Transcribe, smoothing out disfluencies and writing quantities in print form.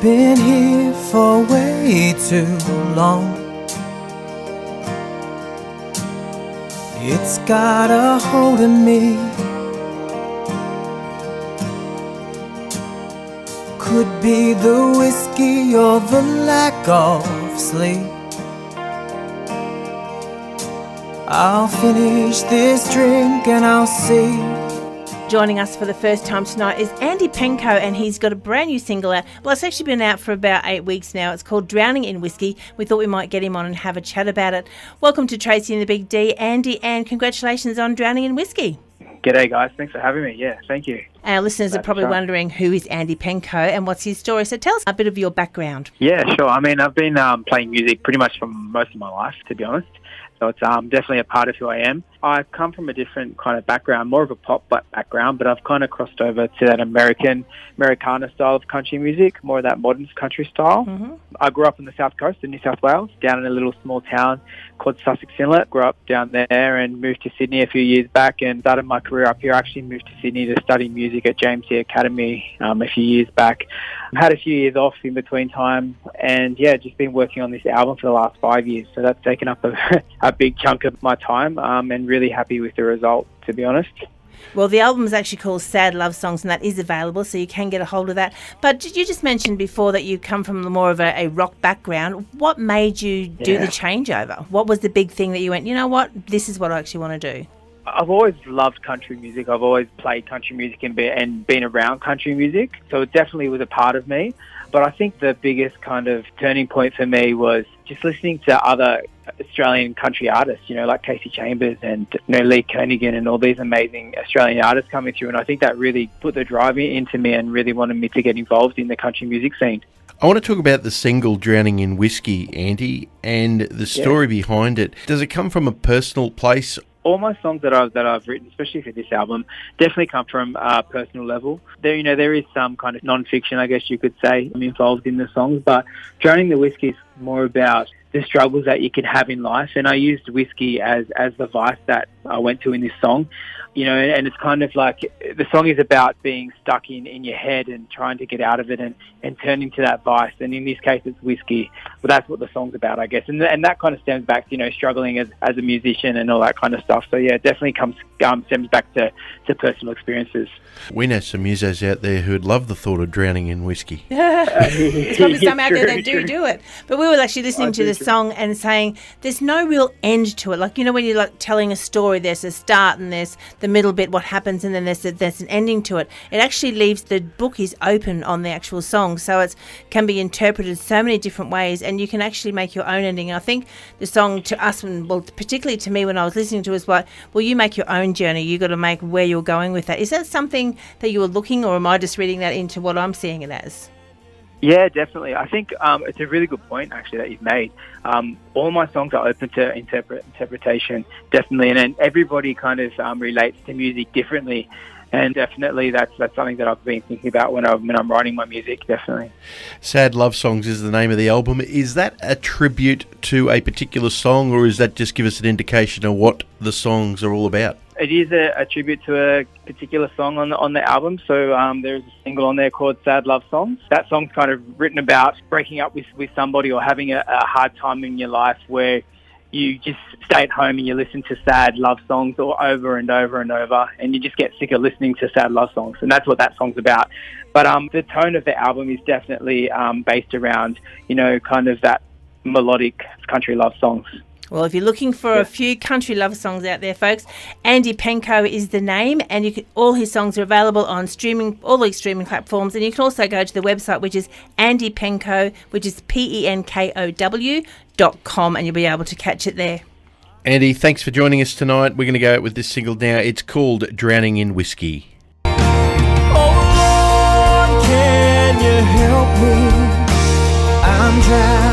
Been here for way too long. It's got a hold of me. Could be the whiskey or the lack of sleep. I'll finish this drink and I'll see. Joining us for the first time tonight is Andy Penkow, and he's got a brand new single out. Well, it's actually been out for about 8 weeks now. It's called Drowning in Whiskey. We thought we might get him on and have a chat about it. Welcome to Tracy and the Big D, Andy, and congratulations on Drowning in Whiskey. G'day guys, thanks for having me. Yeah, thank you. Our listeners are probably wondering who is Andy Penkow and what's his story. So tell us a bit of your background. Yeah, sure. I mean, I've been playing music pretty much for most of my life, to be honest. So it's definitely a part of who I am. I come from a different kind of background, more of a pop background, but I've kind of crossed over to that Americana style of country music, more of that modern country style. Mm-hmm. I grew up on the south coast of New South Wales, down in a little small town called Sussex Inlet. Grew up down there and moved to Sydney a few years back and started my career up here. I actually moved to Sydney to study music at James C. Academy a few years back. I've had a few years off in between time and, yeah, just been working on this album for the last 5 years. So that's taken up a big chunk of my time and really happy with the result, to be honest. Well, the album is actually called Sad Love Songs, and that is available, so you can get a hold of that. But you just mentioned before that you come from more of a rock background. What made you do the changeover? What was the big thing that you went, you know what, this is what I actually want to do? I've always loved country music. I've always played country music and been around country music, so it definitely was a part of me. But I think the biggest kind of turning point for me was just listening to other Australian country artists, you know, like Casey Chambers and Lee Kernaghan and all these amazing Australian artists coming through. And I think that really put the drive into me and really wanted me to get involved in the country music scene. I want to talk about the single Drowning in Whiskey, Andy, and the story behind it. Does it come from a personal place? All my songs that I've written, especially for this album, definitely come from a personal level. There is some kind of non-fiction, I guess you could say, involved in the songs, but Drowning the Whiskey is more about the struggles that you can have in life, and I used whiskey as the vice that I went to in this song. You know, and it's kind of like the song is about being stuck in your head and trying to get out of it and turning to that vice. And in this case, it's whiskey. But that's what the song's about, I guess. And that kind of stems back to, you know, struggling as a musician and all that kind of stuff. So, yeah, it definitely stems back to personal experiences. We know some musos out there who would love the thought of drowning in whiskey. There's probably some out there that do it. But we were actually listening to the song and saying there's no real end to it. Like, you know, when you're like telling a story, there's a start and there's the middle bit, what happens, and then there's an ending to it. It actually leaves the book is open on the actual song, so it can be interpreted so many different ways, and you can actually make your own ending. And I think the song to us, well, particularly to me when I was listening to it, was like, well, you make your own journey. You got to make where you're going with that. Is that something that you were looking, or am I just reading that into what I'm seeing it as? Yeah, definitely. I think it's a really good point, actually, that you've made. All my songs are open to interpretation, definitely, and everybody kind of relates to music differently. And definitely that's something that I've been thinking about when I'm writing my music, definitely. Sad Love Songs is the name of the album. Is that a tribute to a particular song, or is that just give us an indication of what the songs are all about? It is a tribute to a particular song on the album. So there's a single on there called Sad Love Songs. That song's kind of written about breaking up with somebody or having a hard time in your life where you just stay at home and you listen to sad love songs over and over and over, and you just get sick of listening to sad love songs. And that's what that song's about. But the tone of the album is definitely based around, you know, kind of that melodic country love songs. Well, if you're looking for a few country love songs out there, folks, Andy Penkow is the name, and all his songs are available on all these streaming platforms, and you can also go to the website, which is Andy Penkow, which is penkow.com, and you'll be able to catch it there. Andy, thanks for joining us tonight. We're going to go out with this single now. It's called Drowning in Whiskey. Oh Lord, can you help me? I'm drowning